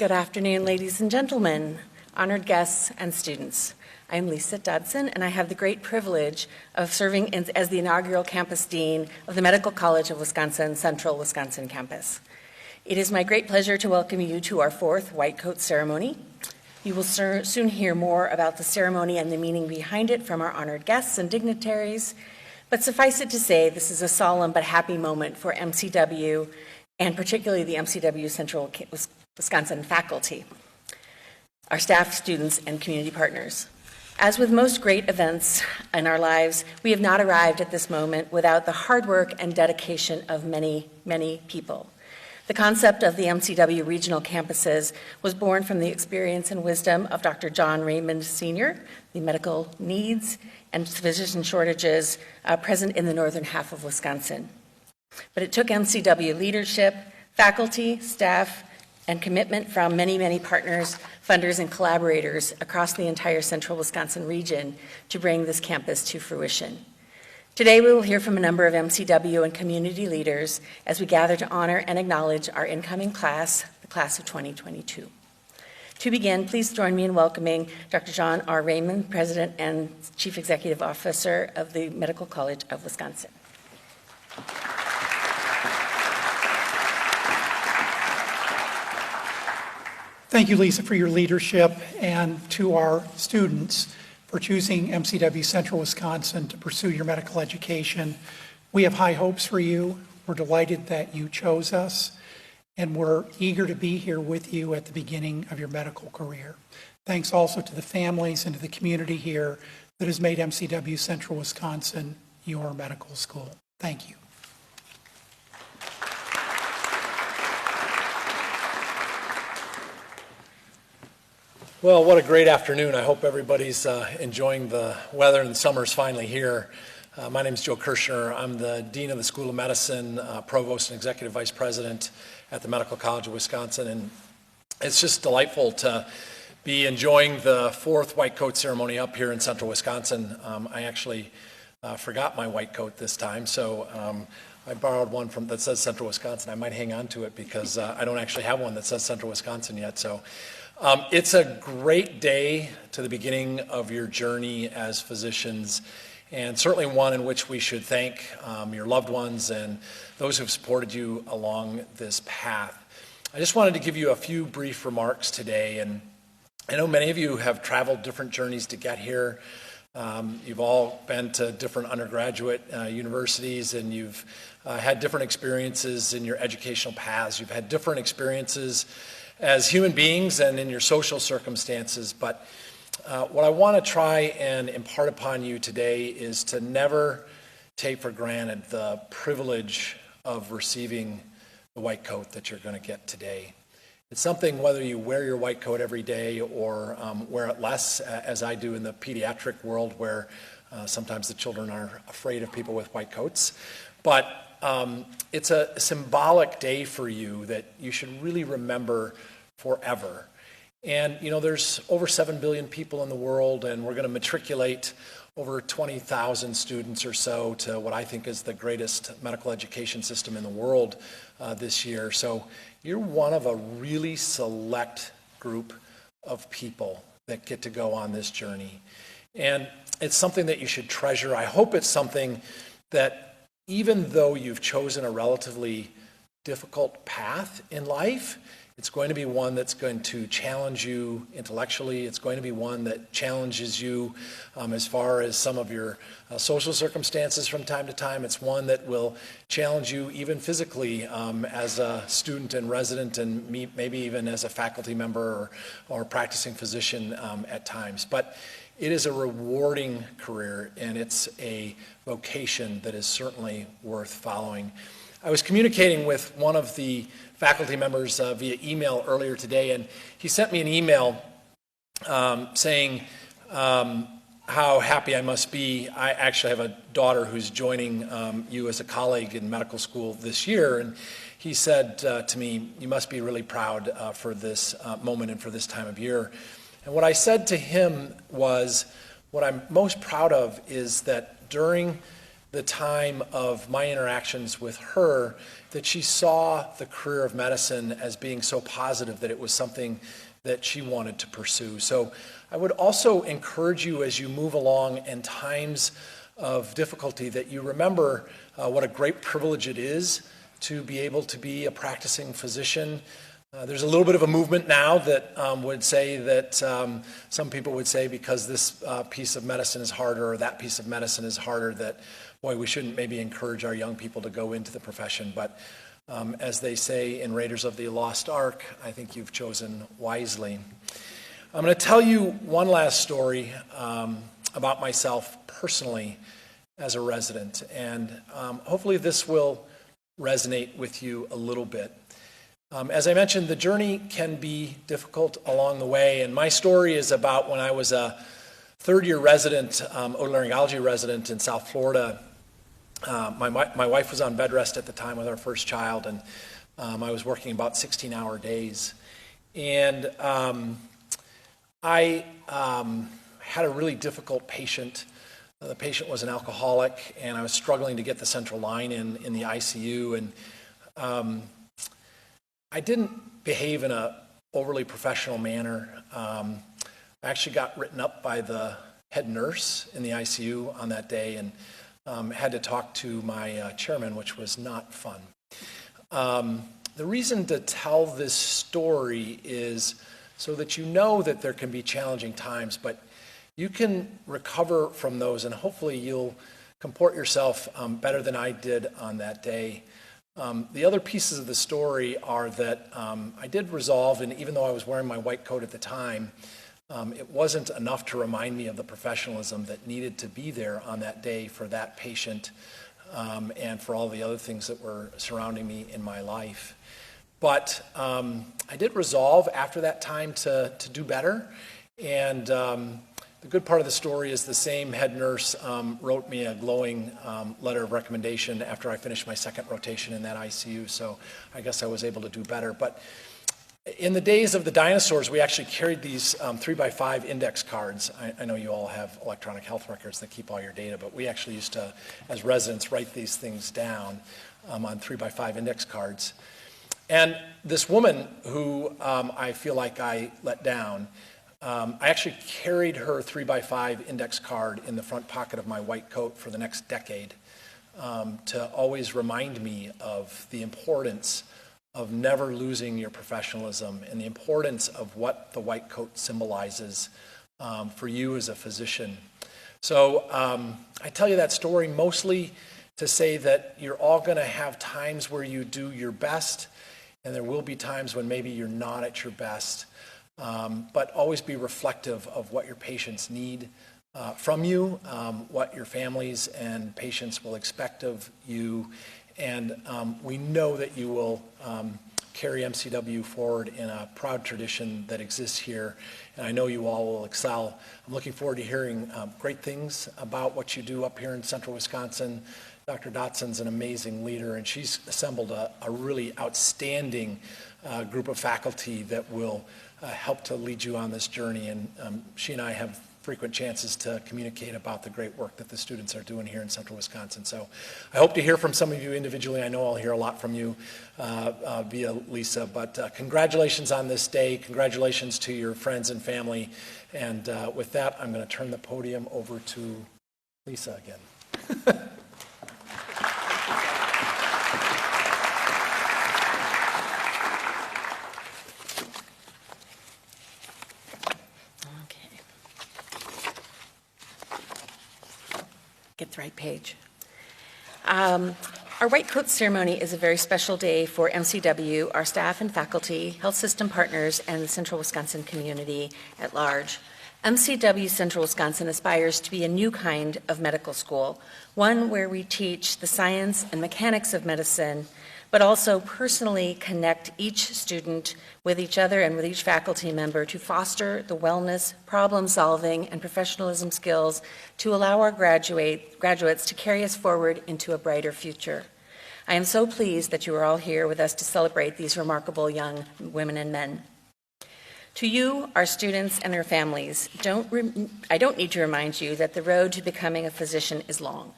Good afternoon, ladies and gentlemen, honored guests and students. I'm Lisa Dodson, and I have the great privilege of serving as the inaugural campus dean of the Medical College of Wisconsin, Central Wisconsin campus. It is my great pleasure to welcome you to our fourth WhiteCoat ceremony. You will soon hear more about the ceremony and the meaning behind it from our honored guests and dignitaries, but suffice it to say, this is a solemn but happy moment for MCW, and particularly the MCW Central Wisconsin faculty, our staff, students, and community partners. As with most great events in our lives, we have not arrived at this moment without the hard work and dedication of many, many people. The concept of the MCW regional campuses was born from the experience and wisdom of Dr. John Raymond Sr., the medical needs and physician shortages present in the northern half of Wisconsin. But it took MCW leadership, faculty, staff, and commitment from many, many partners, funders, and collaborators across the entire central Wisconsin region to bring this campus to fruition. Today, we will hear from a number of MCW and community leaders as we gather to honor and acknowledge our incoming class, the class of 2022. To begin, please join me in welcoming Dr. John R. Raymond, President and Chief Executive Officer of the Medical College of Wisconsin. Thank you, Lisa, for your leadership, and to our students for choosing MCW Central Wisconsin to pursue your medical education. We have high hopes for you. We're delighted that you chose us, and we're eager to be here with you at the beginning of your medical career. Thanks also to the families and to the community here that has made MCW Central Wisconsin your medical school. Thank you. Well, what a great afternoon. I hope everybody's enjoying the weather and the summer's finally here. My name is Joe Kirshner. I'm the Dean of the School of Medicine, Provost and Executive Vice President at the Medical College of Wisconsin. And it's just delightful to be enjoying the fourth WhiteCoat ceremony up here in Central Wisconsin. I actually forgot my WhiteCoat this time, so I borrowed one that says Central Wisconsin. I might hang on to it because I don't actually have one that says Central Wisconsin yet. So. It's a great day to the beginning of your journey as physicians, and certainly one in which we should thank your loved ones and those who have supported you along this path. I just wanted to give you a few brief remarks today, and I know many of you have traveled different journeys to get here. You've all been to different undergraduate universities, and you've had different experiences in your educational paths. You've had different experiences as human beings and in your social circumstances, but what I want to try and impart upon you today is to never take for granted the privilege of receiving the WhiteCoat that you're going to get today. It's something, whether you wear your WhiteCoat every day or wear it less, as I do in the pediatric world, where sometimes the children are afraid of people with white coats, but it's a symbolic day for you that you should really remember forever. And you know, there's over 7 billion people in the world, and we're going to matriculate over 20,000 students or so to what I think is the greatest medical education system in the world this year. So you're one of a really select group of people that get to go on this journey. And it's something that you should treasure. I hope it's something that, even though you've chosen a relatively difficult path in life, it's going to be one that's going to challenge you intellectually. It's going to be one that challenges you as far as some of your social circumstances from time to time. It's one that will challenge you even physically as a student and resident, and maybe even as a faculty member or practicing physician at times. But it is a rewarding career, and it's a vocation that is certainly worth following. I was communicating with one of the faculty members via email earlier today, and he sent me an email saying how happy I must be. I actually have a daughter who's joining you as a colleague in medical school this year, and he said to me, "You must be really proud for this moment and for this time of year." And what I said to him was, what I'm most proud of is that during the time of my interactions with her that she saw the career of medicine as being so positive that it was something that she wanted to pursue. So I would also encourage you as you move along in times of difficulty that you remember what a great privilege it is to be able to be a practicing physician. There's a little bit of a movement now that would say that some people would say because this piece of medicine is harder or that piece of medicine is harder that, boy, we shouldn't maybe encourage our young people to go into the profession. But as they say in Raiders of the Lost Ark, I think you've chosen wisely. I'm going to tell you one last story about myself personally as a resident, and hopefully this will resonate with you a little bit. As I mentioned, the journey can be difficult along the way, and my story is about when I was a third-year resident, otolaryngology resident in South Florida. My wife was on bed rest at the time with our first child, and I was working about 16-hour days. And I had a really difficult patient. The patient was an alcoholic, and I was struggling to get the central line in the ICU, and I didn't behave in an overly professional manner. I actually got written up by the head nurse in the ICU on that day and had to talk to my chairman, which was not fun. The reason to tell this story is so that you know that there can be challenging times, but you can recover from those, and hopefully you'll comport yourself better than I did on that day. The other pieces of the story are that I did resolve, and even though I was wearing my white coat at the time, it wasn't enough to remind me of the professionalism that needed to be there on that day for that patient and for all the other things that were surrounding me in my life. But I did resolve after that time to do better, and the good part of the story is the same head nurse wrote me a glowing letter of recommendation after I finished my second rotation in that ICU, so I guess I was able to do better. But in the days of the dinosaurs, we actually carried these 3x5 index cards. I know you all have electronic health records that keep all your data, but we actually used to, as residents, write these things down on 3x5 index cards. And this woman who I feel like I let down, I actually carried her 3x5 index card in the front pocket of my white coat for the next decade to always remind me of the importance of never losing your professionalism and the importance of what the white coat symbolizes for you as a physician. So I tell you that story mostly to say that you're all going to have times where you do your best, and there will be times when maybe you're not at your best. But always be reflective of what your patients need from you, what your families and patients will expect of you, and we know that you will carry MCW forward in a proud tradition that exists here, and I know you all will excel. I'm looking forward to hearing great things about what you do up here in central Wisconsin. Dr. Dotson's an amazing leader, and she's assembled a really outstanding group of faculty that will help to lead you on this journey, and she and I have frequent chances to communicate about the great work that the students are doing here in central Wisconsin. So I hope to hear from some of you individually. I know I'll hear a lot from you via Lisa, but congratulations on this day. Congratulations to your friends and family. And with that, I'm going to turn the podium over to Lisa again. Get the right page. Our White Coat ceremony is a very special day for MCW, our staff and faculty, health system partners, and the Central Wisconsin community at large. MCW Central Wisconsin aspires to be a new kind of medical school, one where we teach the science and mechanics of medicine, but also personally connect each student with each other and with each faculty member to foster the wellness, problem-solving, and professionalism skills to allow our graduates to carry us forward into a brighter future. I am so pleased that you are all here with us to celebrate these remarkable young women and men. To you, our students and their families, I don't need to remind you that the road to becoming a physician is long.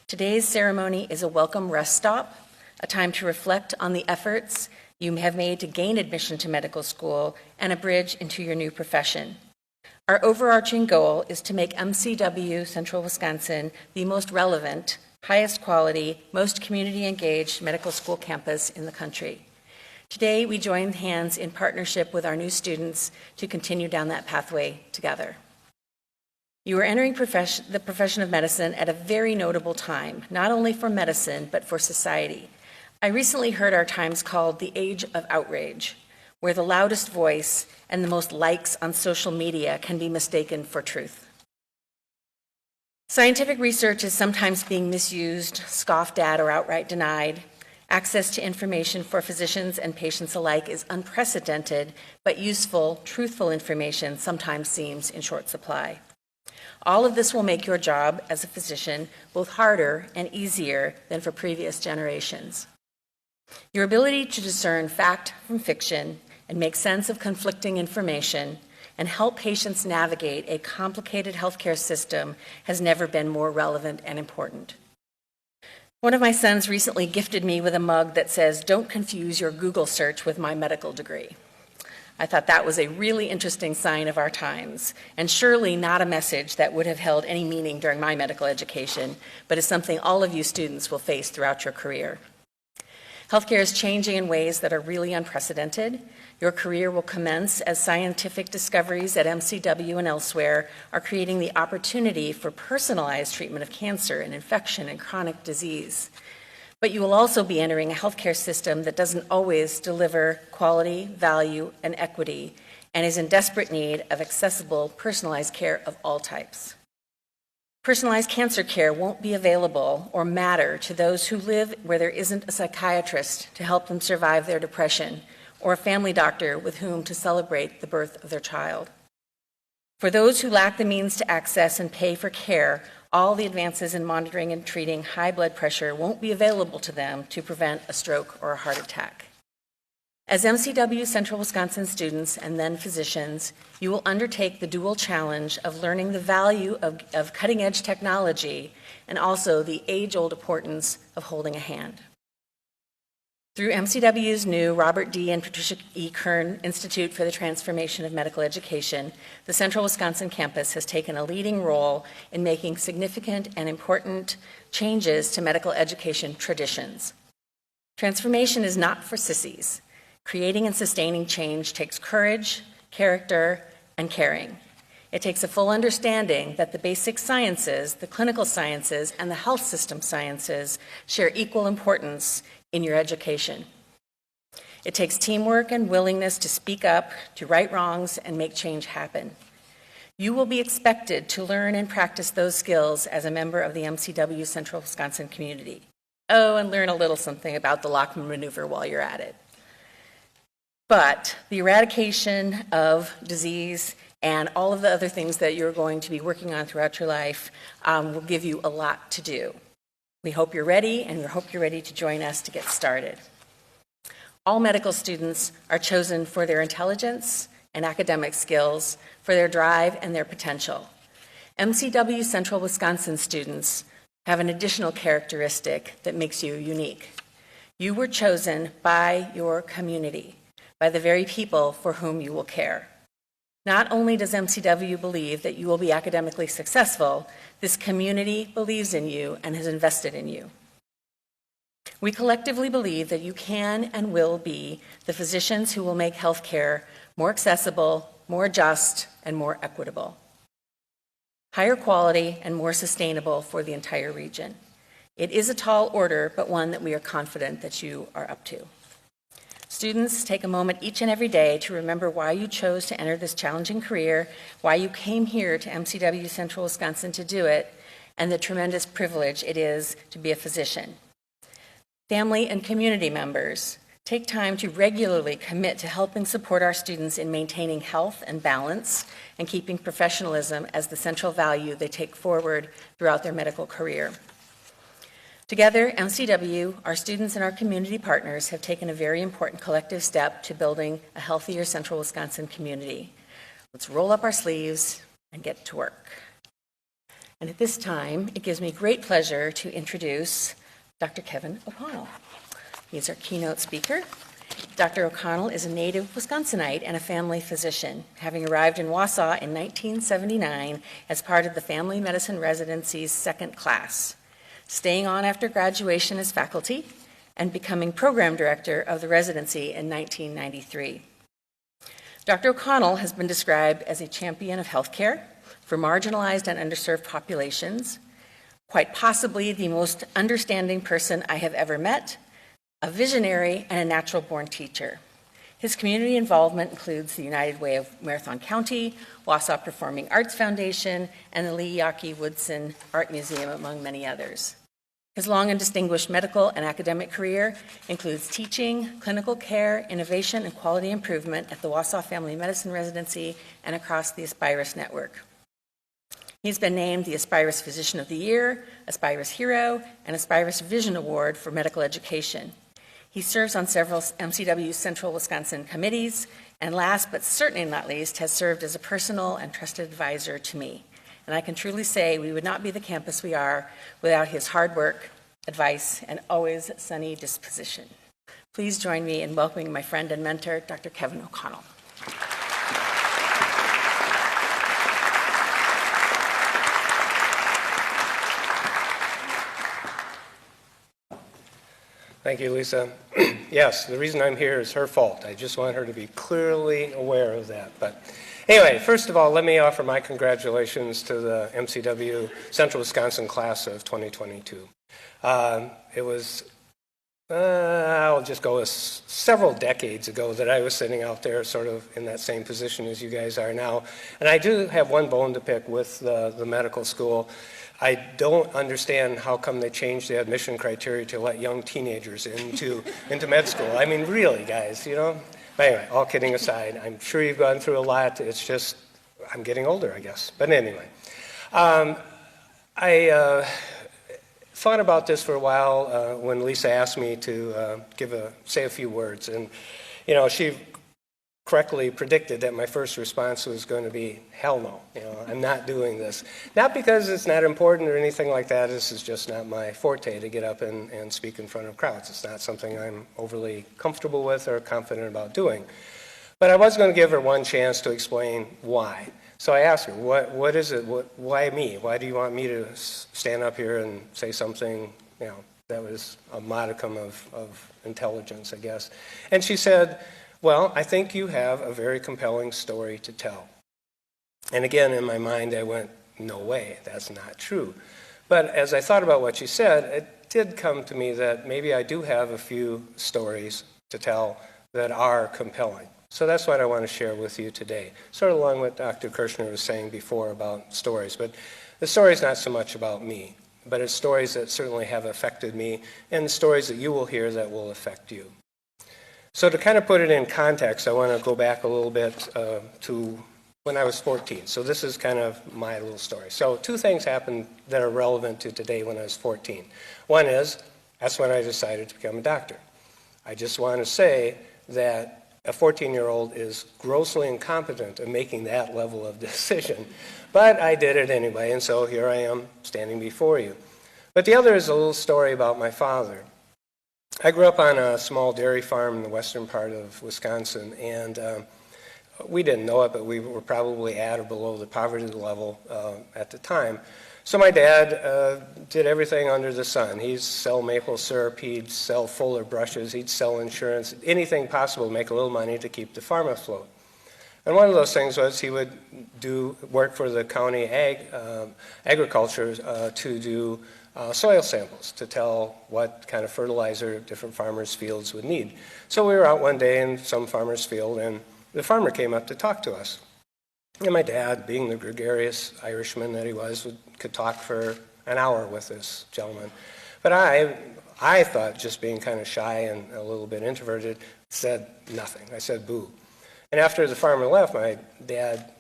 Today's ceremony is a welcome rest stop, a time to reflect on the efforts you have made to gain admission to medical school and a bridge into your new profession. Our overarching goal is to make MCW Central Wisconsin the most relevant, highest quality, most community engaged medical school campus in the country. Today, we join hands in partnership with our new students to continue down that pathway together. You are entering the profession of medicine at a very notable time, not only for medicine, but for society. I recently heard our times called the age of outrage, where the loudest voice and the most likes on social media can be mistaken for truth. Scientific research is sometimes being misused, scoffed at, or outright denied. Access to information for physicians and patients alike is unprecedented, but useful, truthful information sometimes seems in short supply. All of this will make your job as a physician both harder and easier than for previous generations. Your ability to discern fact from fiction and make sense of conflicting information and help patients navigate a complicated healthcare system has never been more relevant and important. One of my sons recently gifted me with a mug that says, "Don't confuse your Google search with my medical degree." I thought that was a really interesting sign of our times, and surely not a message that would have held any meaning during my medical education, but is something all of you students will face throughout your career. Healthcare is changing in ways that are really unprecedented. Your career will commence as scientific discoveries at MCW and elsewhere are creating the opportunity for personalized treatment of cancer and infection and chronic disease. But you will also be entering a healthcare system that doesn't always deliver quality, value, and equity, and is in desperate need of accessible, personalized care of all types. Personalized cancer care won't be available or matter to those who live where there isn't a psychiatrist to help them survive their depression or a family doctor with whom to celebrate the birth of their child. For those who lack the means to access and pay for care, all the advances in monitoring and treating high blood pressure won't be available to them to prevent a stroke or a heart attack. As MCW Central Wisconsin students and then physicians, you will undertake the dual challenge of learning the value of cutting-edge technology and also the age-old importance of holding a hand. Through MCW's new Robert D. and Patricia E. Kern Institute for the Transformation of Medical Education, the Central Wisconsin campus has taken a leading role in making significant and important changes to medical education traditions. Transformation is not for sissies. Creating and sustaining change takes courage, character, and caring. It takes a full understanding that the basic sciences, the clinical sciences, and the health system sciences share equal importance in your education. It takes teamwork and willingness to speak up, to right wrongs, and make change happen. You will be expected to learn and practice those skills as a member of the MCW Central Wisconsin community. Oh, and learn a little something about the Lockman maneuver while you're at it. But the eradication of disease and all of the other things that you're going to be working on throughout your life will give you a lot to do. We hope you're ready, and we hope you're ready to join us to get started. All medical students are chosen for their intelligence and academic skills, for their drive and their potential. MCW Central Wisconsin students have an additional characteristic that makes you unique. You were chosen by your community, by the very people for whom you will care. Not only does MCW believe that you will be academically successful, this community believes in you and has invested in you. We collectively believe that you can and will be the physicians who will make healthcare more accessible, more just, and more equitable, higher quality, and more sustainable for the entire region. It is a tall order, but one that we are confident that you are up to. Students, take a moment each and every day to remember why you chose to enter this challenging career, why you came here to MCW Central Wisconsin to do it, and the tremendous privilege it is to be a physician. Family and community members, take time to regularly commit to helping support our students in maintaining health and balance and keeping professionalism as the central value they take forward throughout their medical career. Together, MCW, our students, and our community partners have taken a very important collective step to building a healthier Central Wisconsin community. Let's roll up our sleeves and get to work. And at this time, it gives me great pleasure to introduce Dr. Kevin O'Connell. He's our keynote speaker. Dr. O'Connell is a native Wisconsinite and a family physician, having arrived in Wausau in 1979 as part of the Family Medicine Residency's second class, staying on after graduation as faculty and becoming program director of the residency in 1993. Dr. O'Connell has been described as a champion of healthcare for marginalized and underserved populations, quite possibly the most understanding person I have ever met, a visionary, and a natural-born teacher. His community involvement includes the United Way of Marathon County, Wausau Performing Arts Foundation, and the Lee Yawkey Woodson Art Museum, among many others. His long and distinguished medical and academic career includes teaching, clinical care, innovation, and quality improvement at the Wausau Family Medicine Residency and across the Aspirus Network. He's been named the Aspirus Physician of the Year, Aspirus Hero, and Aspirus Vision Award for Medical Education. He serves on several MCW Central Wisconsin committees, and last but certainly not least, has served as a personal and trusted advisor to me. And I can truly say we would not be the campus we are without his hard work, advice, and always sunny disposition. Please join me in welcoming my friend and mentor, Dr. Kevin O'Connell. Thank you, Lisa. Yes, the reason I'm here is her fault. I just want her to be clearly aware of that. But anyway, first of all, let me offer my congratulations to the MCW Central Wisconsin class of 2022. It was, I'll just go with several decades ago that I was sitting out there sort of in that same position as you guys are now. And I do have one bone to pick with the medical school. I don't understand how come they changed the admission criteria to let young teenagers into med school. I mean, really, guys, you know? But anyway, all kidding aside, I'm sure you've gone through a lot. It's just, I'm getting older, I guess. But anyway, I thought about this for a while when Lisa asked me to say a few words. And, you know, she correctly predicted that my first response was going to be, hell no, you know, I'm not doing this. Not because it's not important or anything like that. This is just not my forte to get up and speak in front of crowds. It's not something I'm overly comfortable with or confident about doing. But I was going to give her one chance to explain why. So I asked her, what is it? Why me? Why do you want me to stand up here and say something, you know, that was a modicum of intelligence, I guess? And she said, well, I think you have a very compelling story to tell. And again, in my mind, I went, no way, that's not true. But as I thought about what she said, it did come to me that maybe I do have a few stories to tell that are compelling. So that's what I want to share with you today, sort of along what Dr. Kirshner was saying before about stories. But the story is not so much about me, but it's stories that certainly have affected me and stories that you will hear that will affect you. So to kind of put it in context, I want to go back a little bit to when I was 14. So this is kind of my little story. So two things happened that are relevant to today when I was 14. One is, that's when I decided to become a doctor. I just want to say that a 14-year-old is grossly incompetent in making that level of decision. But I did it anyway, and so here I am standing before you. But the other is a little story about my father. I grew up on a small dairy farm in the western part of Wisconsin, and we didn't know it, but we were probably at or below the poverty level at the time. So my dad did everything under the sun. He'd sell maple syrup, he'd sell Fuller brushes, he'd sell insurance, anything possible to make a little money to keep the farm afloat. And one of those things was he would work for the county agriculture to do soil samples to tell what kind of fertilizer different farmers' fields would need. So we were out one day in some farmer's field, and the farmer came up to talk to us. And my dad, being the gregarious Irishman that he was, could talk for an hour with this gentleman. But I thought, just being kind of shy and a little bit introverted, said nothing. I said boo. And after the farmer left, my dad,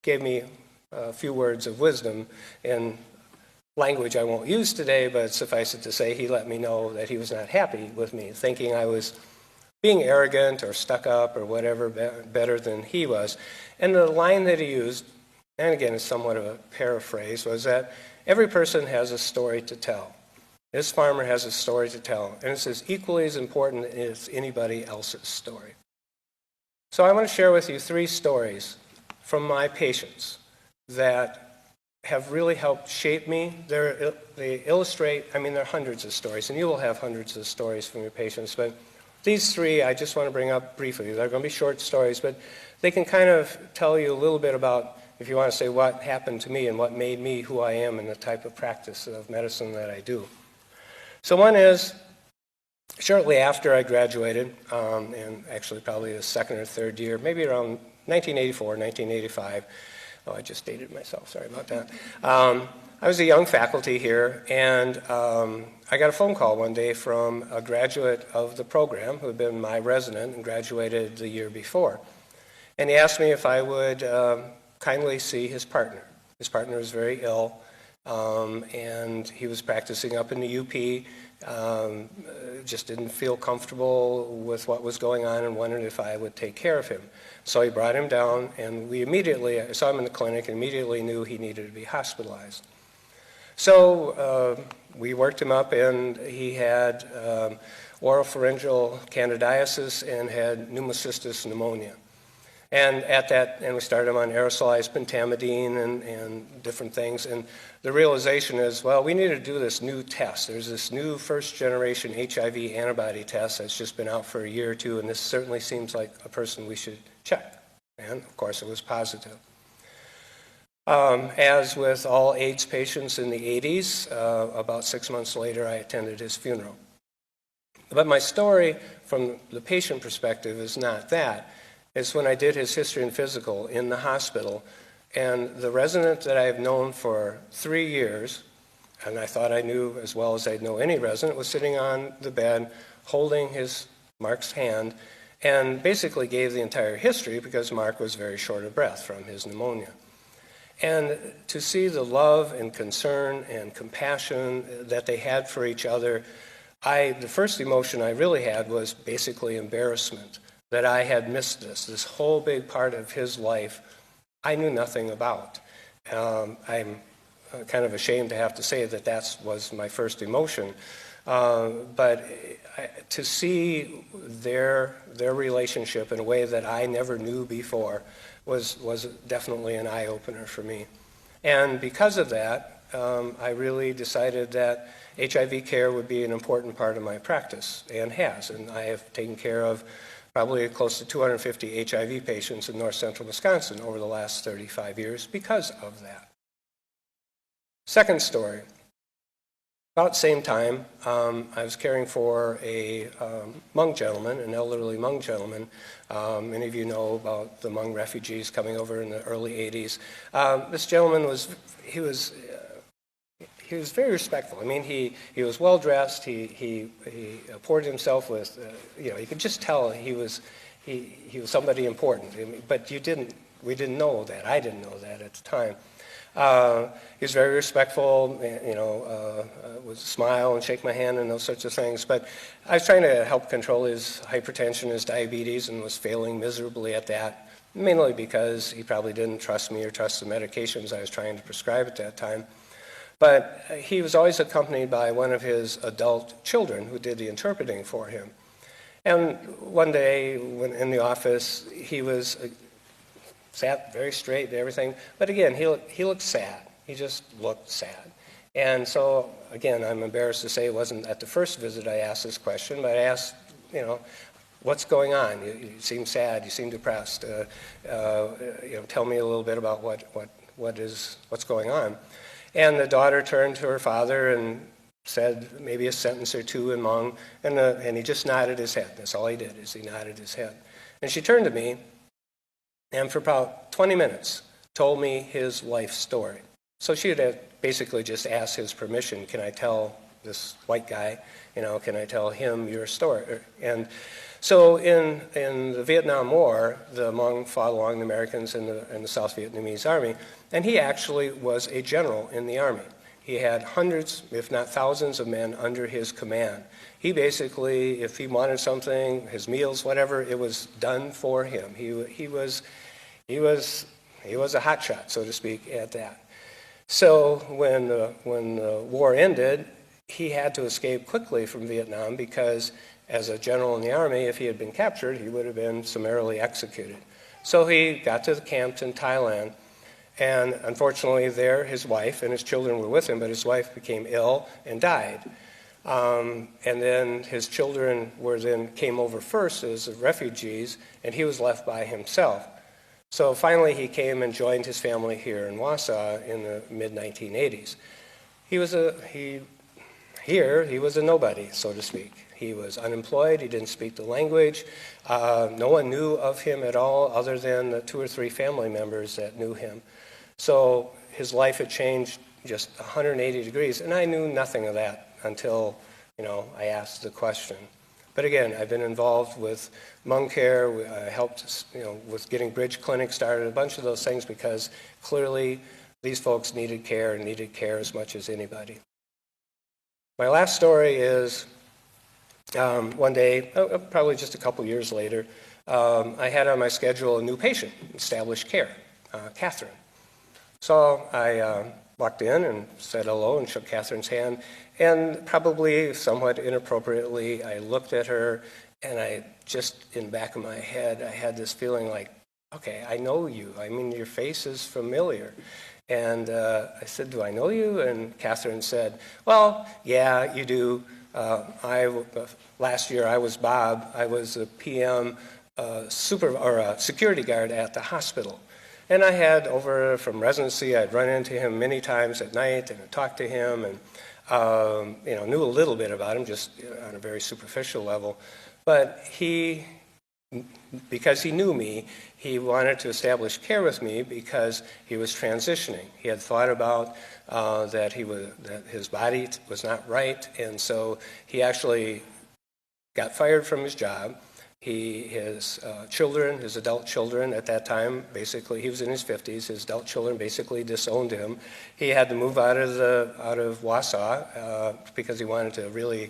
gave me a few words of wisdom in language I won't use today, but suffice it to say, he let me know that he was not happy with me, thinking I was being arrogant or stuck up or whatever, better than he was. And the line that he used and again, it's somewhat of a paraphrase, was that every person has a story to tell. This farmer has a story to tell, and it's as equally as important as anybody else's story. So I want to share with you 3 stories from my patients that have really helped shape me. They illustrate, I mean, there are hundreds of stories, and you will have hundreds of stories from your patients, but these 3 I just want to bring up briefly. They're going to be short stories, but they can kind of tell you a little bit about, if you want to say, what happened to me and what made me who I am and the type of practice of medicine that I do. So one is, shortly after I graduated, and actually probably the 2nd or 3rd year, maybe around 1984, 1985. Oh, I just dated myself, sorry about that. I was a young faculty here, and I got a phone call one day from a graduate of the program who had been my resident and graduated the year before. And he asked me if I would kindly see his partner. His partner was very ill, and he was practicing up in the UP, just didn't feel comfortable with what was going on and wondered if I would take care of him. So he brought him down, and I saw him in the clinic and immediately knew he needed to be hospitalized. So we worked him up, and he had oropharyngeal candidiasis and had pneumocystis pneumonia. And we started him on aerosolized pentamidine and different things. And the realization is, well, we need to do this new test. There's this new first-generation HIV antibody test that's just been out for a year or 2, and this certainly seems like a person we should check. And, of course, it was positive. As with all AIDS patients in the 80s, about 6 months later, I attended his funeral. But my story from the patient perspective is not that. It's when I did his history and physical in the hospital, and the resident that I've known for 3 years, and I thought I knew as well as I'd know any resident, was sitting on the bed holding Mark's hand and basically gave the entire history because Mark was very short of breath from his pneumonia. And to see the love and concern and compassion that they had for each other, the first emotion I really had was basically embarrassment that I had missed this whole big part of his life I knew nothing about. I'm kind of ashamed to have to say that was my first emotion. But to see their relationship in a way that I never knew before was definitely an eye-opener for me. And because of that, I really decided that HIV care would be an important part of my practice, and has. And I have taken care of probably close to 250 HIV patients in north central Wisconsin over the last 35 years because of that. Second story. About the same time, I was caring for a Hmong gentleman, an elderly Hmong gentleman. Many of you know about the Hmong refugees coming over in the early 80s. This gentleman was very respectful. I mean, he was well dressed. He poured himself with, you could just tell he was somebody important. I mean, but we didn't know that. I didn't know that at the time. He was very respectful, would smile and shake my hand and those sorts of things. But I was trying to help control his hypertension, his diabetes, and was failing miserably at that, mainly because he probably didn't trust me or trust the medications I was trying to prescribe at that time. But he was always accompanied by one of his adult children who did the interpreting for him. And one day, when in the office, he was sat very straight and everything. But again, he looked sad. He just looked sad. And so, again, I'm embarrassed to say it wasn't at the first visit I asked this question, but I asked, what's going on? You seem sad. You seem depressed. Tell me a little bit about what's going on. And the daughter turned to her father and said maybe a sentence or two in Hmong, and he just nodded his head. That's all he did, is he nodded his head. And she turned to me, and for about 20 minutes told me his life story. So she had basically just asked his permission, can I tell this white guy, can I tell him your story? And so in the Vietnam War, the Hmong fought along the Americans and the South Vietnamese Army, and he actually was a general in the Army. He had hundreds, if not thousands, of men under his command. He basically, if he wanted something, his meals, whatever, it was done for him. He was He was a hotshot, so to speak, at that. So when the war ended, he had to escape quickly from Vietnam because as a general in the Army, if he had been captured, he would have been summarily executed. So he got to the camps in Thailand, and unfortunately there his wife and his children were with him, but his wife became ill and died. And then his children came over first as refugees, and he was left by himself. So finally he came and joined his family here in Wausau in the mid-1980s. He was a nobody, so to speak. He was unemployed, he didn't speak the language. No one knew of him at all other than the 2 or 3 family members that knew him. So his life had changed just 180 degrees, and I knew nothing of that until, I asked the question. But again, I've been involved with Hmong Care, I helped, with getting bridge clinics started, a bunch of those things because clearly these folks needed care as much as anybody. My last story is one day, probably just a couple years later, I had on my schedule a new patient, established care, Catherine. So I walked in and said hello and shook Catherine's hand, and probably somewhat inappropriately, I looked at her, and I just, in the back of my head, I had this feeling like, okay, I know you. I mean, your face is familiar. And I said, do I know you? And Catherine said, well, yeah, you do. Last year I was Bob. I was a PM security guard at the hospital. And I had from residency, I'd run into him many times at night and I'd talk to him and knew a little bit about him, just on a very superficial level. But because he knew me, he wanted to establish care with me because he was transitioning. He had thought about that his body was not right, and so he actually got fired from his job. His children, his adult children at that time, basically, he was in his 50s, his adult children basically disowned him. He had to move out of Wausau because he wanted to really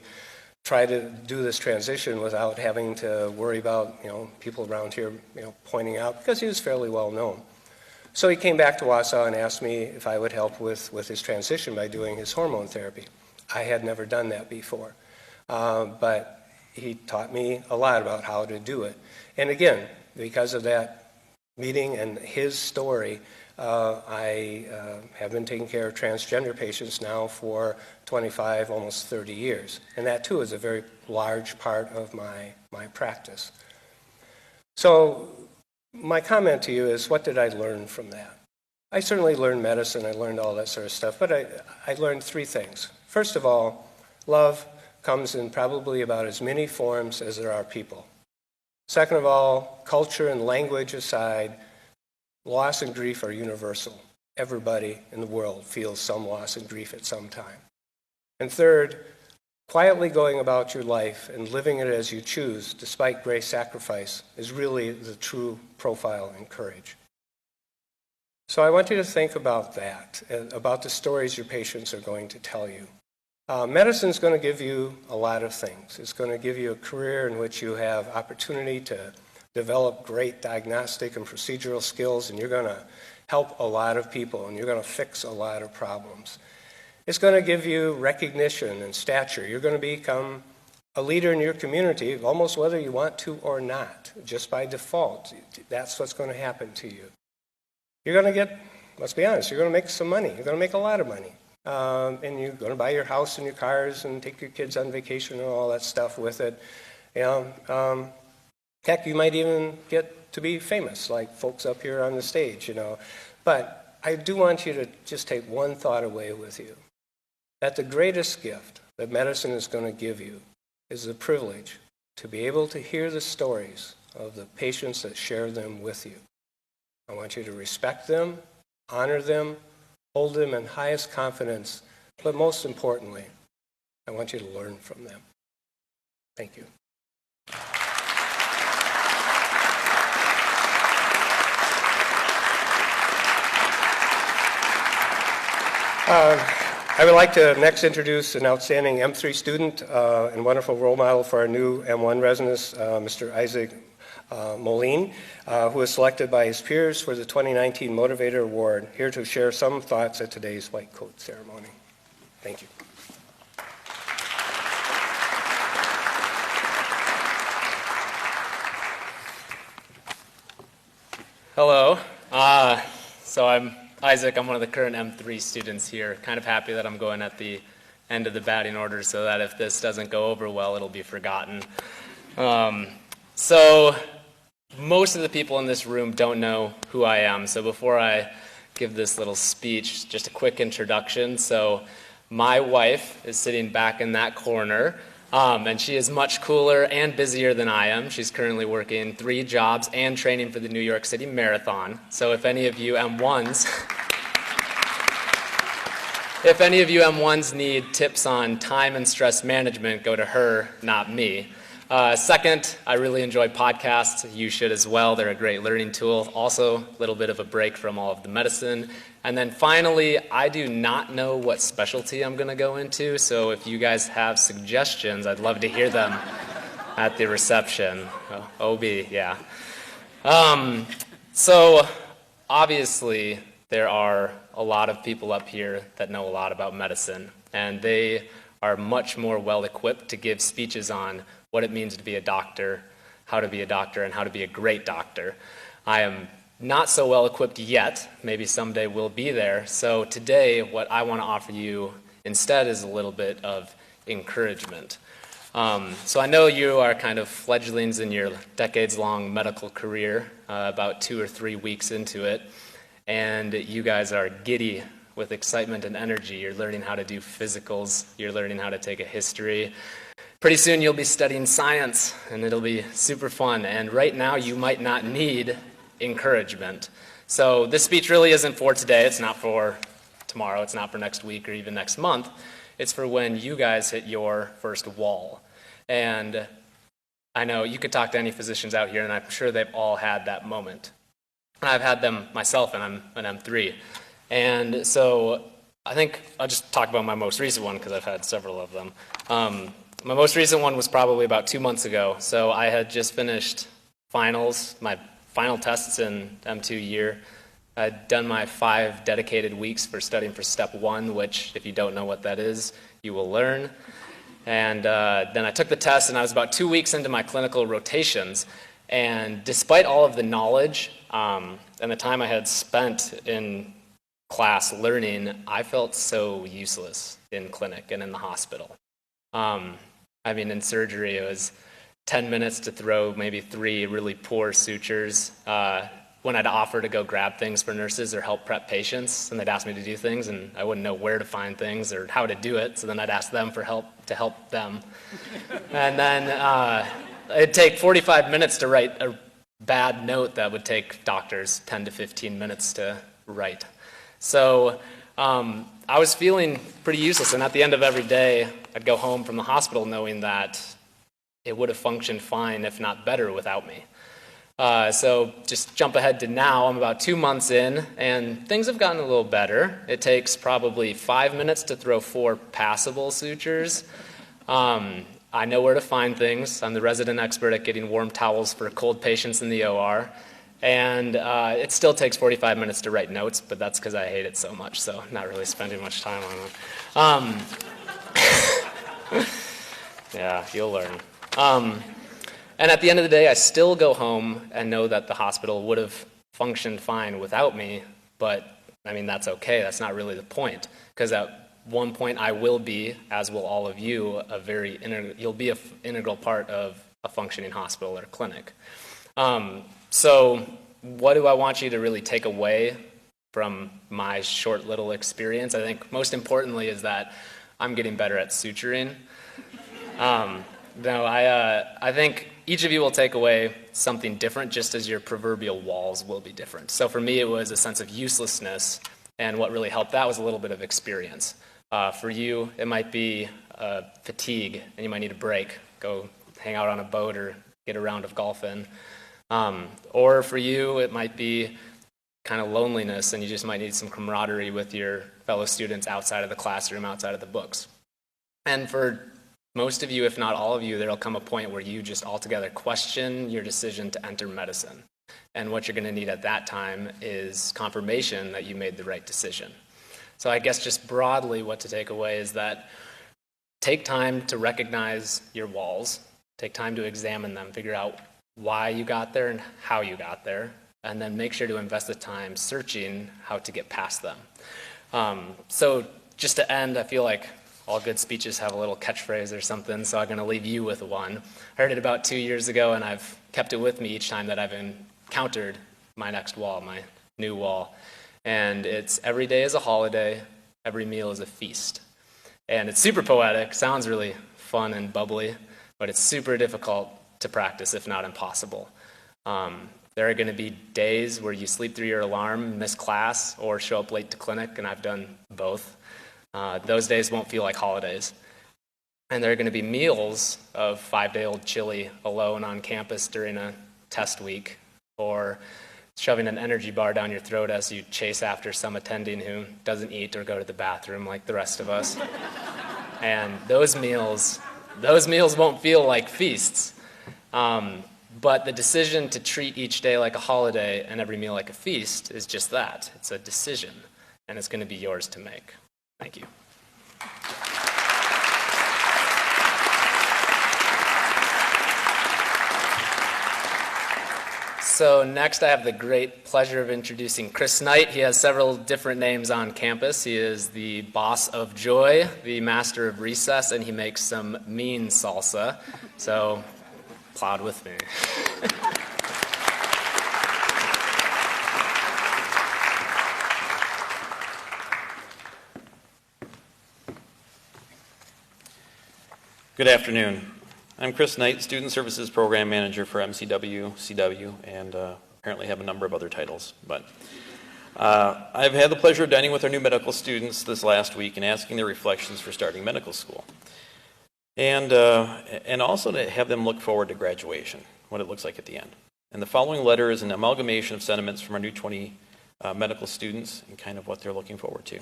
try to do this transition without having to worry about, people around here, pointing out, because he was fairly well known. So he came back to Wausau and asked me if I would help with his transition by doing his hormone therapy. I had never done that before, but he taught me a lot about how to do it. And again, because of that meeting and his story, I have been taking care of transgender patients now for 25, almost 30 years. And that, too, is a very large part of my practice. So my comment to you is, what did I learn from that? I certainly learned medicine. I learned all that sort of stuff. But I learned 3 things. First of all, love comes in probably about as many forms as there are people. Second of all, culture and language aside, loss and grief are universal. Everybody in the world feels some loss and grief at some time. And third, quietly going about your life and living it as you choose, despite great sacrifice, is really the true profile and courage. So I want you to think about that, about the stories your patients are going to tell you. Medicine is going to give you a lot of things. It's going to give you a career in which you have opportunity to develop great diagnostic and procedural skills, and you're going to help a lot of people, and you're going to fix a lot of problems. It's going to give you recognition and stature. You're going to become a leader in your community, almost whether you want to or not, just by default. That's what's going to happen to you. You're going to get, let's be honest, you're going to make some money. You're going to make a lot of money. And you're going to buy your house and your cars and take your kids on vacation and all that stuff with it. Heck, you might even get to be famous, like folks up here on the stage, But I do want you to just take one thought away with you, that the greatest gift that medicine is going to give you is the privilege to be able to hear the stories of the patients that share them with you. I want you to respect them, honor them, hold them in highest confidence, but most importantly, I want you to learn from them. Thank you. I would like to next introduce an outstanding M3 student and wonderful role model for our new M1 residents, Mr. Isaac Moline, who was selected by his peers for the 2019 Motivator Award, here to share some thoughts at today's White Coat ceremony. Thank you. Hello. So I'm Isaac. I'm one of the current M3 students here. Kind of happy that I'm going at the end of the batting order so that if this doesn't go over well, it'll be forgotten. So most of the people in this room don't know who I am. So before I give this little speech, just a quick introduction. So my wife is sitting back in that corner. And she is much cooler and busier than I am. She's currently working 3 jobs and training for the New York City Marathon. So if any of you M1s need tips on time and stress management, go to her, not me. Second, I really enjoy podcasts. You should as well. They're a great learning tool. Also, a little bit of a break from all of the medicine. And then finally, I do not know what specialty I'm going to go into, so if you guys have suggestions, I'd love to hear them at the reception. OB, yeah. So obviously, there are a lot of people up here that know a lot about medicine, and they are much more well-equipped to give speeches on what it means to be a doctor, how to be a doctor, and how to be a great doctor. I am not so well equipped yet. Maybe someday we'll be there. So today, what I want to offer you instead is a little bit of encouragement. So I know you are kind of fledglings in your decades-long medical career, about 2 or 3 weeks into it, and you guys are giddy with excitement and energy. You're learning how to do physicals. You're learning how to take a history. Pretty soon you'll be studying science, and it'll be super fun. And right now you might not need encouragement. So this speech really isn't for today. It's not for tomorrow. It's not for next week or even next month. It's for when you guys hit your first wall. And I know you could talk to any physicians out here, and I'm sure they've all had that moment. And I've had them myself, and I'm an M3. And so I think I'll just talk about my most recent one because I've had several of them. My most recent one was probably about 2 months ago. So I had just finished finals, my final tests in M2 year. I'd done my 5 dedicated weeks for studying for Step 1, which, if you don't know what that is, you will learn. And then I took the test, and I was about 2 weeks into my clinical rotations. And despite all of the knowledge and the time I had spent in class learning, I felt so useless in clinic and in the hospital. In surgery, it was 10 minutes to throw maybe 3 really poor sutures. When I'd offer to go grab things for nurses or help prep patients, and they'd ask me to do things, and I wouldn't know where to find things or how to do it, so then I'd ask them for help to help them. And then it'd take 45 minutes to write a bad note that would take doctors 10 to 15 minutes to write. So I was feeling pretty useless, and at the end of every day, I'd go home from the hospital knowing that it would have functioned fine, if not better, without me. So just jump ahead to now. I'm about 2 months in, and things have gotten a little better. It takes probably 5 minutes to throw 4 passable sutures. I know where to find things. I'm the resident expert at getting warm towels for cold patients in the OR. And it still takes 45 minutes to write notes, but that's because I hate it so much, so not really spending much time on it. Yeah, you'll learn. And at the end of the day, I still go home and know that the hospital would have functioned fine without me, but that's okay. That's not really the point, because at one point I will be, as will all of you, you'll be an integral part of a functioning hospital or clinic. So what do I want you to really take away from my short little experience? I think most importantly is that I'm getting better at suturing. I think each of you will take away something different, just as your proverbial walls will be different. So for me, it was a sense of uselessness, and what really helped that was a little bit of experience. For you, it might be fatigue, and you might need a break. Go hang out on a boat or get a round of golf in. Or for you, it might be kind of loneliness, and you just might need some camaraderie with your fellow students outside of the classroom, outside of the books. And for most of you, if not all of you, there'll come a point where you just altogether question your decision to enter medicine. And what you're going to need at that time is confirmation that you made the right decision. So I guess just broadly what to take away is that take time to recognize your walls, take time to examine them, figure out why you got there and how you got there, and then make sure to invest the time searching how to get past them. So just to end, I feel like all good speeches have a little catchphrase or something, so I'm going to leave you with one. I heard it about 2 years ago, and I've kept it with me each time that I've encountered my next wall, my new wall. And it's every day is a holiday, every meal is a feast. And it's super poetic, sounds really fun and bubbly, but it's super difficult to practice, if not impossible. There are going to be days where you sleep through your alarm, miss class, or show up late to clinic, and I've done both. Those days won't feel like holidays. And there are going to be meals of 5-day-old chili alone on campus during a test week, or shoving an energy bar down your throat as you chase after some attending who doesn't eat or go to the bathroom like the rest of us. And those meals won't feel like feasts. But the decision to treat each day like a holiday and every meal like a feast is just that. It's a decision, and it's going to be yours to make. Thank you. So next I have the great pleasure of introducing Chris Knight. He has several different names on campus. He is the boss of joy, the master of recess, and he makes some mean salsa. So applaud with me. Good afternoon. I'm Chris Knight, Student Services Program Manager for MCW, CW, and apparently have a number of other titles. But I've had the pleasure of dining with our new medical students this last week and asking their reflections for starting medical school. And also to have them look forward to graduation, what it looks like at the end. And the following letter is an amalgamation of sentiments from our new 20 medical students and kind of what they're looking forward to.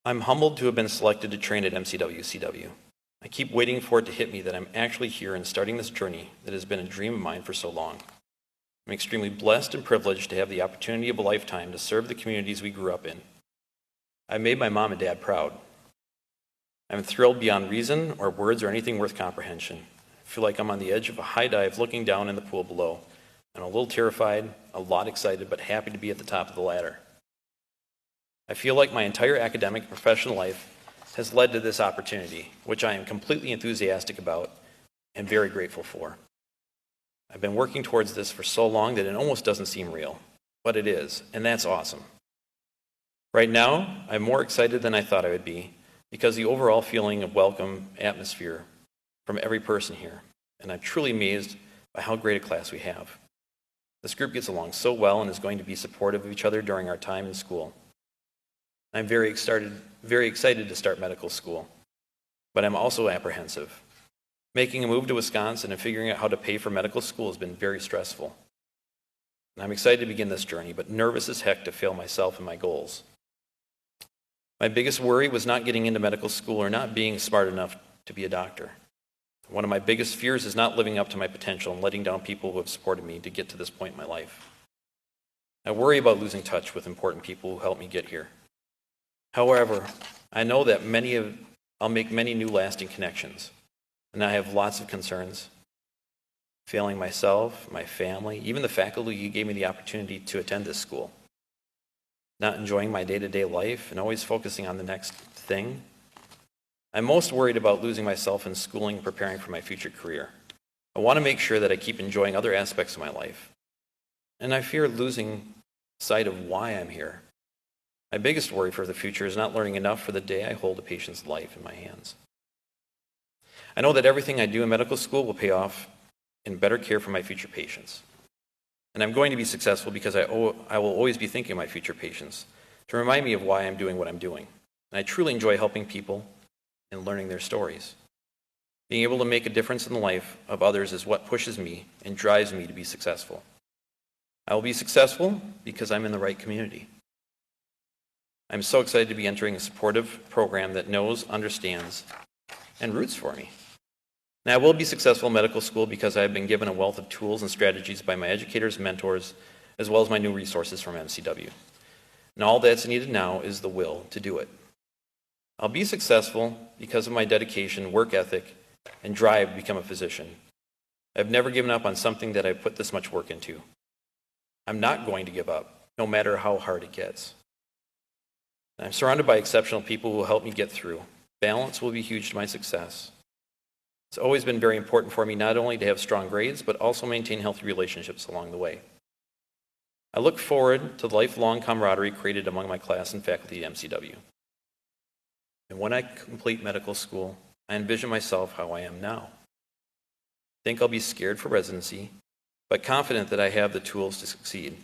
I'm humbled to have been selected to train at MCW-CW. I keep waiting for it to hit me that I'm actually here and starting this journey that has been a dream of mine for so long. I'm extremely blessed and privileged to have the opportunity of a lifetime to serve the communities we grew up in. I made my mom and dad proud. I'm thrilled beyond reason or words or anything worth comprehension. I feel like I'm on the edge of a high dive looking down in the pool below. I'm a little terrified, a lot excited, but happy to be at the top of the ladder. I feel like my entire academic and professional life has led to this opportunity, which I am completely enthusiastic about and very grateful for. I've been working towards this for so long that it almost doesn't seem real, but it is, and that's awesome. Right now, I'm more excited than I thought I would be because the overall feeling of welcome atmosphere from every person here, and I'm truly amazed by how great a class we have. This group gets along so well and is going to be supportive of each other during our time in school. I'm very excited to start medical school, but I'm also apprehensive. Making a move to Wisconsin and figuring out how to pay for medical school has been very stressful. And I'm excited to begin this journey, but nervous as heck to fail myself and my goals. My biggest worry was not getting into medical school or not being smart enough to be a doctor. One of my biggest fears is not living up to my potential and letting down people who have supported me to get to this point in my life. I worry about losing touch with important people who helped me get here. However, I know that I'll make many new lasting connections, and I have lots of concerns. Failing myself, my family, even the faculty who gave me the opportunity to attend this school. Not enjoying my day-to-day life and always focusing on the next thing. I'm most worried about losing myself in schooling and preparing for my future career. I want to make sure that I keep enjoying other aspects of my life. And I fear losing sight of why I'm here. My biggest worry for the future is not learning enough for the day I hold a patient's life in my hands. I know that everything I do in medical school will pay off in better care for my future patients. And I'm going to be successful because I will always be thinking of my future patients to remind me of why I'm doing what I'm doing. And I truly enjoy helping people and learning their stories. Being able to make a difference in the life of others is what pushes me and drives me to be successful. I will be successful because I'm in the right community. I'm so excited to be entering a supportive program that knows, understands, and roots for me. Now, I will be successful in medical school because I have been given a wealth of tools and strategies by my educators and mentors, as well as my new resources from MCW. And all that's needed now is the will to do it. I'll be successful because of my dedication, work ethic, and drive to become a physician. I've never given up on something that I've put this much work into. I'm not going to give up, no matter how hard it gets. I'm surrounded by exceptional people who will help me get through. Balance will be huge to my success. It's always been very important for me not only to have strong grades, but also maintain healthy relationships along the way. I look forward to the lifelong camaraderie created among my class and faculty at MCW. And when I complete medical school, I envision myself how I am now. I think I'll be scared for residency, but confident that I have the tools to succeed.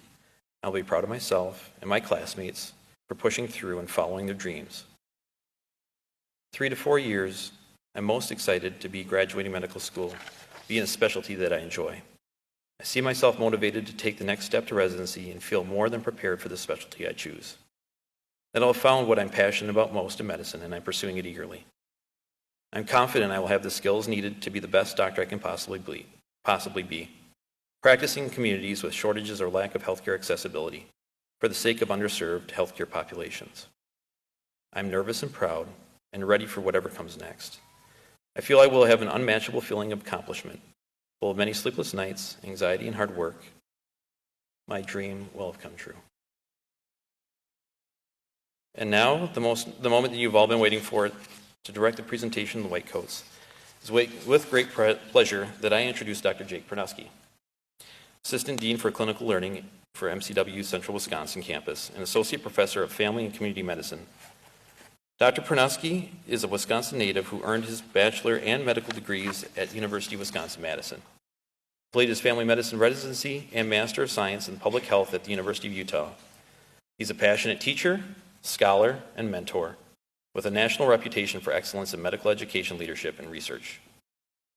I'll be proud of myself and my classmates for pushing through and following their dreams. 3 to 4 years, I'm most excited to be graduating medical school, be in a specialty that I enjoy. I see myself motivated to take the next step to residency and feel more than prepared for the specialty I choose. That I'll have found what I'm passionate about most in medicine, and I'm pursuing it eagerly. I'm confident I will have the skills needed to be the best doctor I can possibly be, practicing in communities with shortages or lack of healthcare accessibility for the sake of underserved healthcare populations. I'm nervous and proud and ready for whatever comes next. I feel I will have an unmatchable feeling of accomplishment, full of many sleepless nights, anxiety, and hard work. My dream will have come true. And now, the moment that you've all been waiting for, to direct the presentation of the WhiteCoats. It's with great pleasure that I introduce Dr. Jake Pernuski, Assistant Dean for Clinical Learning for MCW Central Wisconsin campus and Associate Professor of Family and Community Medicine. Dr. Pernuski is a Wisconsin native who earned his bachelor and medical degrees at University of Wisconsin-Madison. Completed his family medicine residency and Master of Science in Public Health at the University of Utah. He's a passionate teacher, scholar, and mentor with a national reputation for excellence in medical education leadership and research.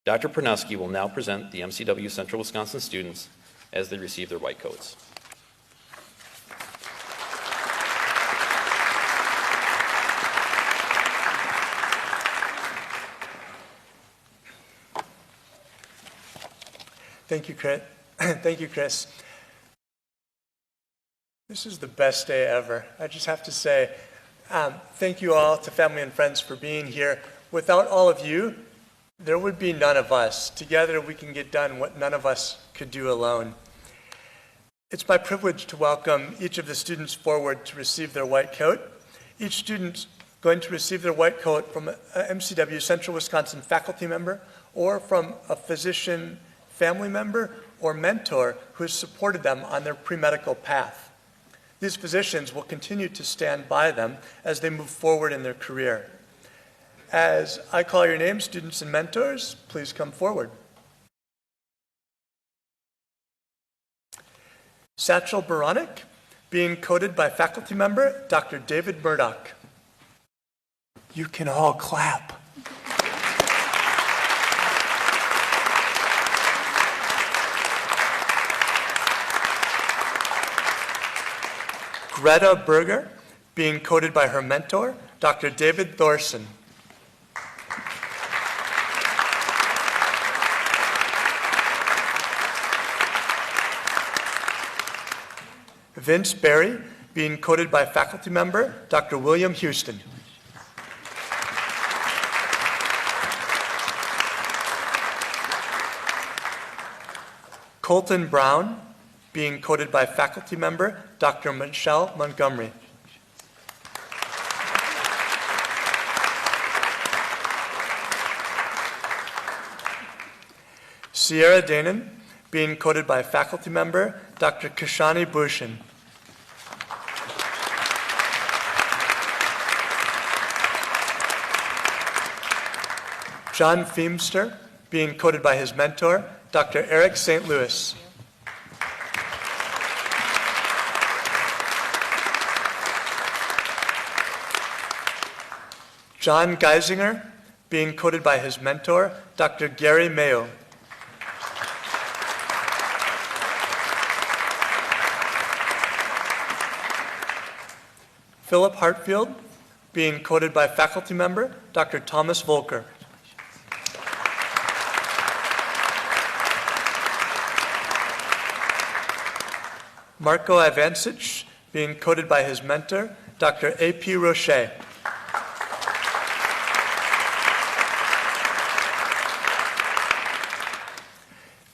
Dr. Pernuski will now present the MCW Central Wisconsin students as they receive their WhiteCoats. Thank you, Chris. Thank you, Chris. This is the best day ever. I just have to say, thank you all to family and friends for being here. Without all of you, there would be none of us. Together we can get done what none of us could do alone. It's my privilege to welcome each of the students forward to receive their WhiteCoat. Each student going to receive their WhiteCoat from a MCW Central Wisconsin faculty member or from a physician family member or mentor who has supported them on their pre-medical path. These physicians will continue to stand by them as they move forward in their career. As I call your names, students and mentors, please come forward. Satchel Baranik, being coated by faculty member Dr. David Murdoch. You can all clap. Greta Berger, being coated by her mentor, Dr. David Thorson. Vince Berry, being coated by faculty member, Dr. William Houston. Colton Brown, being coated by faculty member, Dr. Michelle Montgomery. Sierra Danon, being coated by faculty member, Dr. Kashani Bushin. John Feemster, being coated by his mentor, Dr. Eric St. Louis. John Geisinger, being coated by his mentor, Dr. Gary Mayo. Philip Hartfield, being coated by faculty member Dr. Thomas Volker. Marco Ivancic, being coated by his mentor, Dr. A.P. Roche.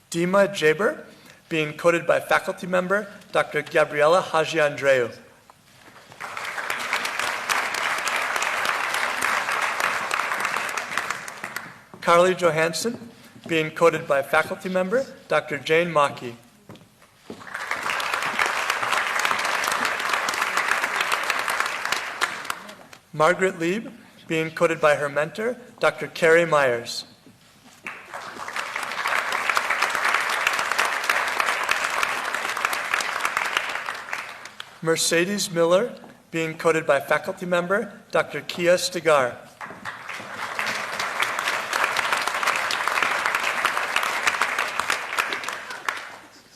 Dima Jaber, being coated by faculty member, Dr. Gabriela Haji-Andreu. Carly Johansson, being coated by faculty member, Dr. Jane Maki. Margaret Lieb, being coated by her mentor, Dr. Carrie Myers. Mercedes Miller, being coated by faculty member, Dr. Kia Stigar.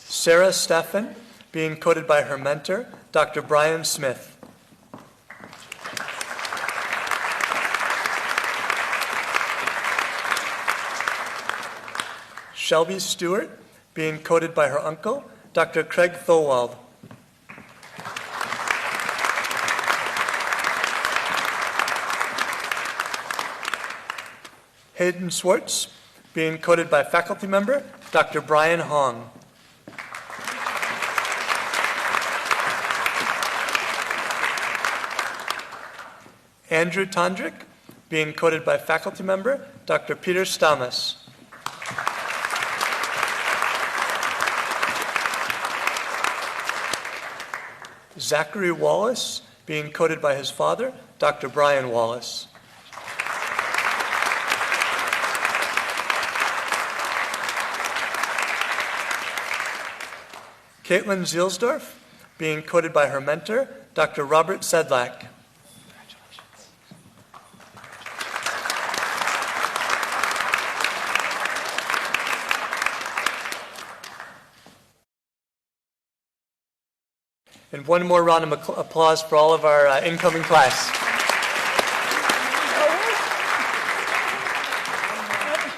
Sarah Steffen, being coated by her mentor, Dr. Brian Smith. Shelby Stewart, being coated by her uncle, Dr. Craig Thowald. Hayden Swartz, being coated by faculty member, Dr. Brian Hong. Andrew Tondrick, being coated by faculty member, Dr. Peter Stamas. Zachary Wallace, being coated by his father, Dr. Brian Wallace. Caitlin Zielsdorf, being coated by her mentor, Dr. Robert Sedlak. And one more round of applause for all of our incoming class.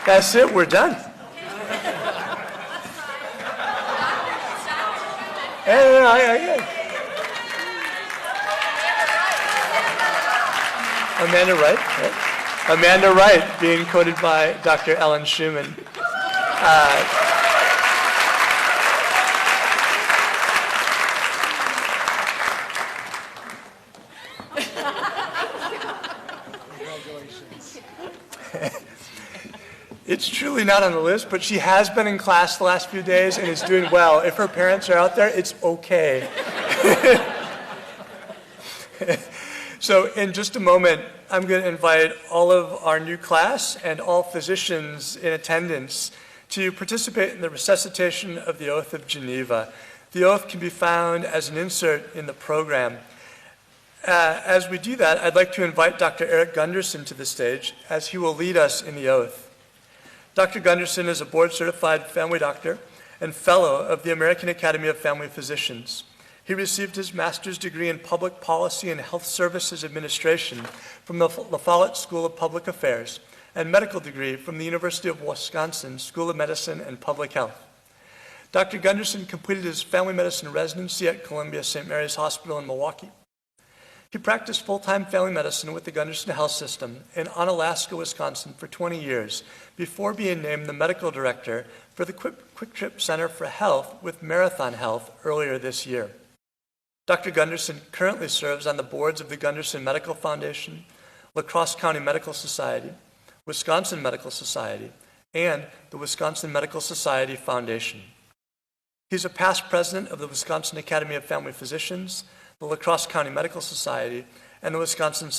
That's it, we're done. Amanda Wright. Right? Amanda Wright, being coated by Dr. Ellen Schumann. It's truly not on the list, but she has been in class the last few days and is doing well. If her parents are out there, it's okay. So in just a moment, I'm going to invite all of our new class and all physicians in attendance to participate in the recitation of the Oath of Geneva. The oath can be found as an insert in the program. As we do that, I'd like to invite Dr. Eric Gunderson to the stage as he will lead us in the oath. Dr. Gunderson is a board-certified family doctor and fellow of the American Academy of Family Physicians. He received his master's degree in Public Policy and Health Services Administration from the La Follette School of Public Affairs and medical degree from the University of Wisconsin School of Medicine and Public Health. Dr. Gunderson completed his family medicine residency at Columbia St. Mary's Hospital in Milwaukee. He practiced full-time family medicine with the Gunderson Health System in Onalaska, Wisconsin for 20 years before being named the medical director for the Quick Trip Center for Health with Marathon Health earlier this year. Dr. Gunderson currently serves on the boards of the Gunderson Medical Foundation, La Crosse County Medical Society, Wisconsin Medical Society, and the Wisconsin Medical Society Foundation. He's a past president of the Wisconsin Academy of Family Physicians, the La Crosse County Medical Society, and the Wisconsin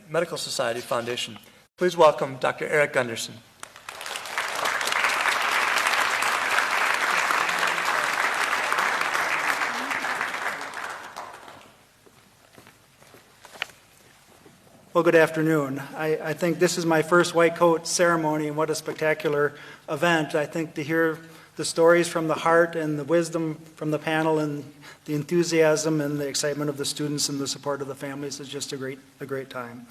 Medical Society Foundation. Please welcome Dr. Eric Gunderson. Well, good afternoon. I think this is my first white coat ceremony, and what a spectacular event. I think to hear the stories from the heart and the wisdom from the panel and the enthusiasm and the excitement of the students and the support of the families is just a great time.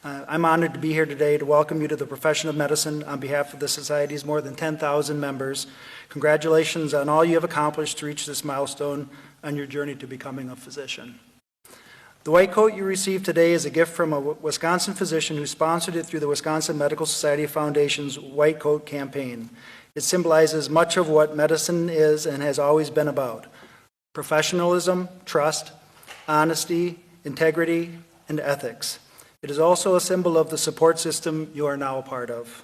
I'm honored to be here today to welcome you to the profession of medicine on behalf of the Society's more than 10,000 members. Congratulations on all you have accomplished to reach this milestone on your journey to becoming a physician. The white coat you received today is a gift from a Wisconsin physician who sponsored it through the Wisconsin Medical Society Foundation's White Coat campaign. It symbolizes much of what medicine is and has always been about: professionalism, trust, honesty, integrity, and ethics. It is also a symbol of the support system you are now a part of.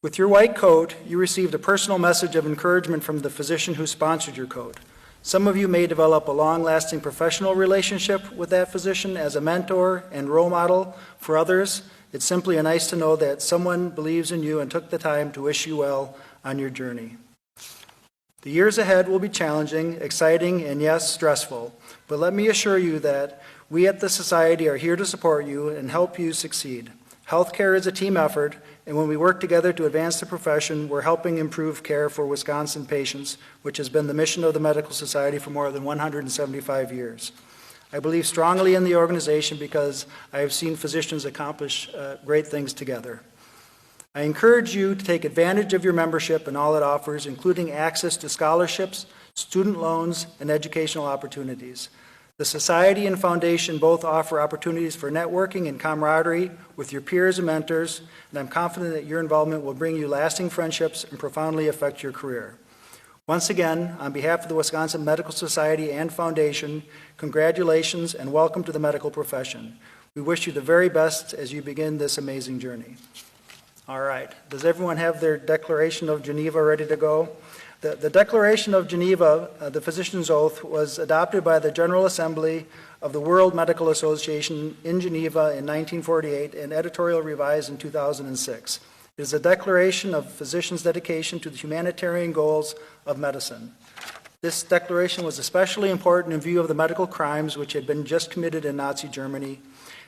With your white coat, you received a personal message of encouragement from the physician who sponsored your coat. Some of you may develop a long-lasting professional relationship with that physician as a mentor and role model. For others, it's simply nice to know that someone believes in you and took the time to wish you well on your journey. The years ahead will be challenging, exciting, and yes, stressful. But let me assure you that we at the Society are here to support you and help you succeed. Healthcare is a team effort, and when we work together to advance the profession, we're helping improve care for Wisconsin patients, which has been the mission of the Medical Society for more than 175 years. I believe strongly in the organization because I have seen physicians accomplish great things together. I encourage you to take advantage of your membership and all it offers, including access to scholarships, student loans, and educational opportunities. The Society and Foundation both offer opportunities for networking and camaraderie with your peers and mentors, and I'm confident that your involvement will bring you lasting friendships and profoundly affect your career. Once again, on behalf of the Wisconsin Medical Society and Foundation, congratulations and welcome to the medical profession. We wish you the very best as you begin this amazing journey. All right. Does everyone have their Declaration of Geneva ready to go? The Declaration of Geneva, the Physician's Oath, was adopted by the General Assembly of the World Medical Association in Geneva in 1948 and editorial revised in 2006. It is a declaration of physicians' dedication to the humanitarian goals of medicine. This declaration was especially important in view of the medical crimes which had been just committed in Nazi Germany.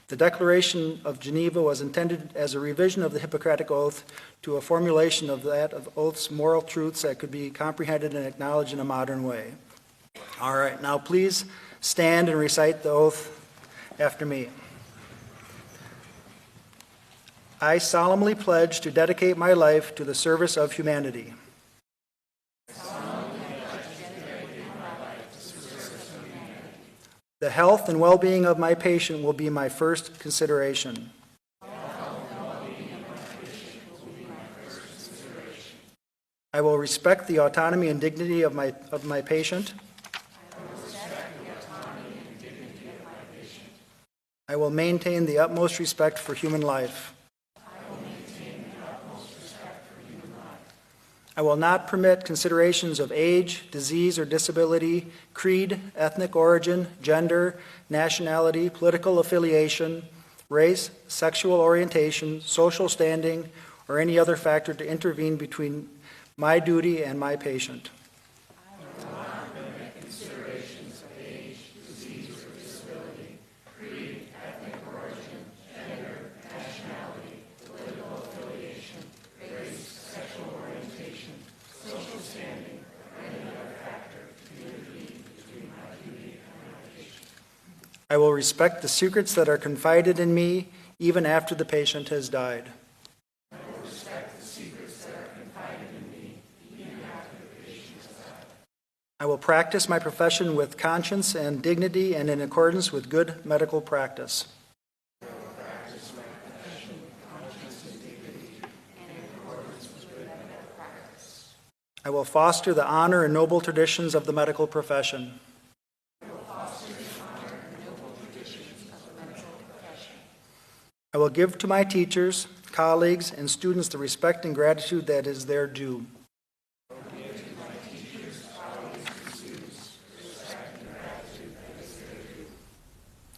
The Declaration of Geneva was intended as a revision of the Hippocratic Oath to a formulation of that of oath's moral truths that could be comprehended and acknowledged in a modern way. All right, now please stand and recite the oath after me. I solemnly pledge to dedicate my life to the service of humanity. The health and well-being of my patient will be my first consideration. I will respect the autonomy and dignity of my patient. I will maintain the utmost respect for human life. I will not permit considerations of age, disease, or disability, creed, ethnic origin, gender, nationality, political affiliation, race, sexual orientation, social standing, or any other factor to intervene between my duty and my patient. I will not permit considerations of age, disease, or disability, creed, ethnic origin, gender, nationality, political affiliation, race, sexual orientation, social standing, or any other factor to intervene between my duty and my patient. I will respect the secrets that are confided in me even after the patient has died. I will respect the secrets that are confided in me even after the patient has died. I will practice my profession with conscience and dignity and in accordance with good medical practice. I will foster the honor and noble traditions of the medical profession. I will give to my teachers, colleagues, and students the respect and gratitude that is their due.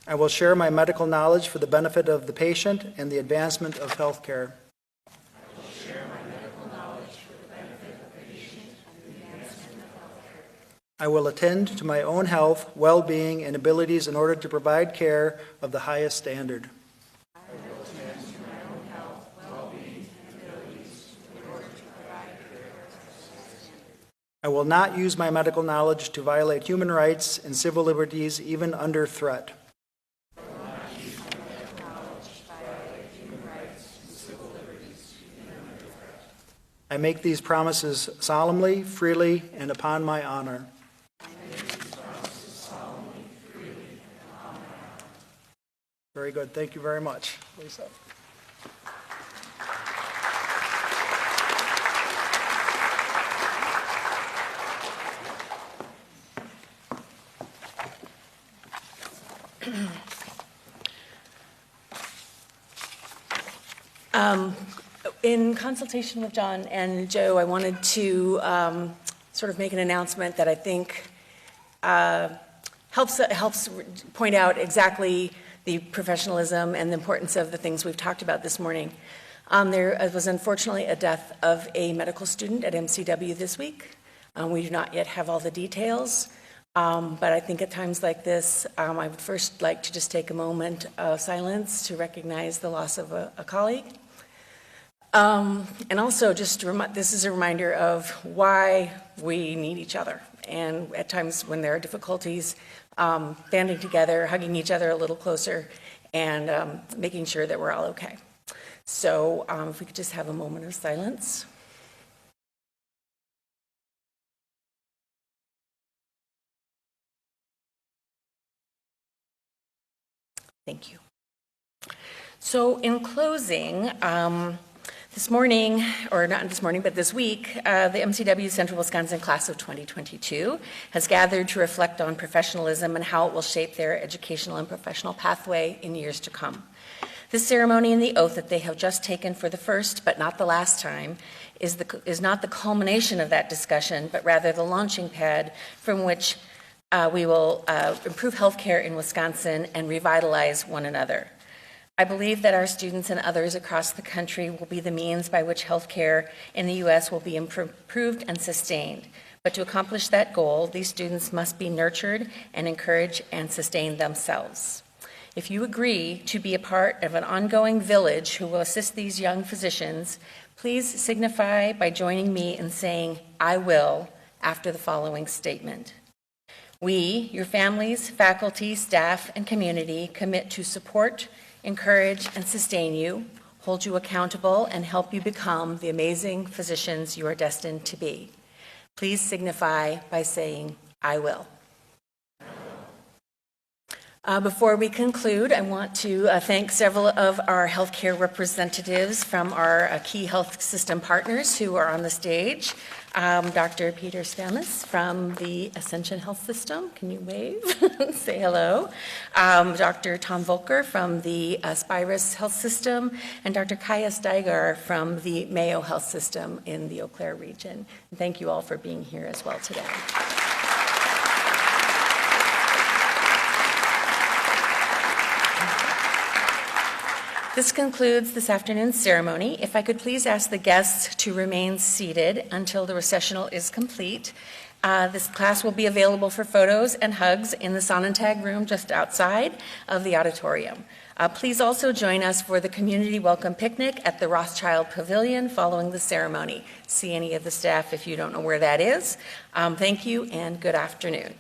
I will share my medical knowledge for the benefit of the patient and the advancement of health care. I will attend to my own health, well-being, and abilities in order to provide care of the highest standard. I will attend to my own health, well-being, and abilities I will not use my medical knowledge to violate human rights and civil liberties even under threat. I make these promises solemnly, freely, and upon my honor. Very good. Thank you very much, Lisa. In consultation with John and Joe, I wanted to sort of make an announcement that I think helps point out exactly the professionalism and the importance of the things we've talked about this morning. There was unfortunately a death of a medical student at MCW this week. We do not yet have all the details, but I think at times like this, I would first like to just take a moment of silence to recognize the loss of a colleague. And also just this is a reminder of why we need each other. And at times when there are difficulties, banding together, hugging each other a little closer, and making sure that we're all okay. So if we could just have a moment of silence. Thank you. So in closing, this morning, or not this morning, but this week, the MCW Central Wisconsin Class of 2022 has gathered to reflect on professionalism and how it will shape their educational and professional pathway in years to come. This ceremony and the oath that they have just taken for the first, but not the last time, is not the culmination of that discussion, but rather the launching pad from which we will improve healthcare in Wisconsin and revitalize one another. I believe that our students and others across the country will be the means by which healthcare in the U.S. will be improved and sustained. But to accomplish that goal, these students must be nurtured and encouraged and sustained themselves. If you agree to be a part of an ongoing village who will assist these young physicians, please signify by joining me in saying, "I will," after the following statement. We, your families, faculty, staff, and community, commit to support, encourage, and sustain you, hold you accountable, and help you become the amazing physicians you are destined to be. Please signify by saying, "I will." Before we conclude, I want to thank several of our healthcare representatives from our key health system partners who are on the stage. Dr. Peter Stamis from the Ascension Health System. Can you wave? Say hello. Dr. Tom Volker from the Spirus Health System, and Dr. Kaya Steiger from the Mayo Health System in the Eau Claire region. And thank you all for being here as well today. This concludes this afternoon's ceremony. If I could please ask the guests to remain seated until the recessional is complete. This class will be available for photos and hugs in the Sonnentag room just outside of the auditorium. Please also join us for the community welcome picnic at the Rothschild Pavilion following the ceremony. See any of the staff if you don't know where that is. Thank you and good afternoon.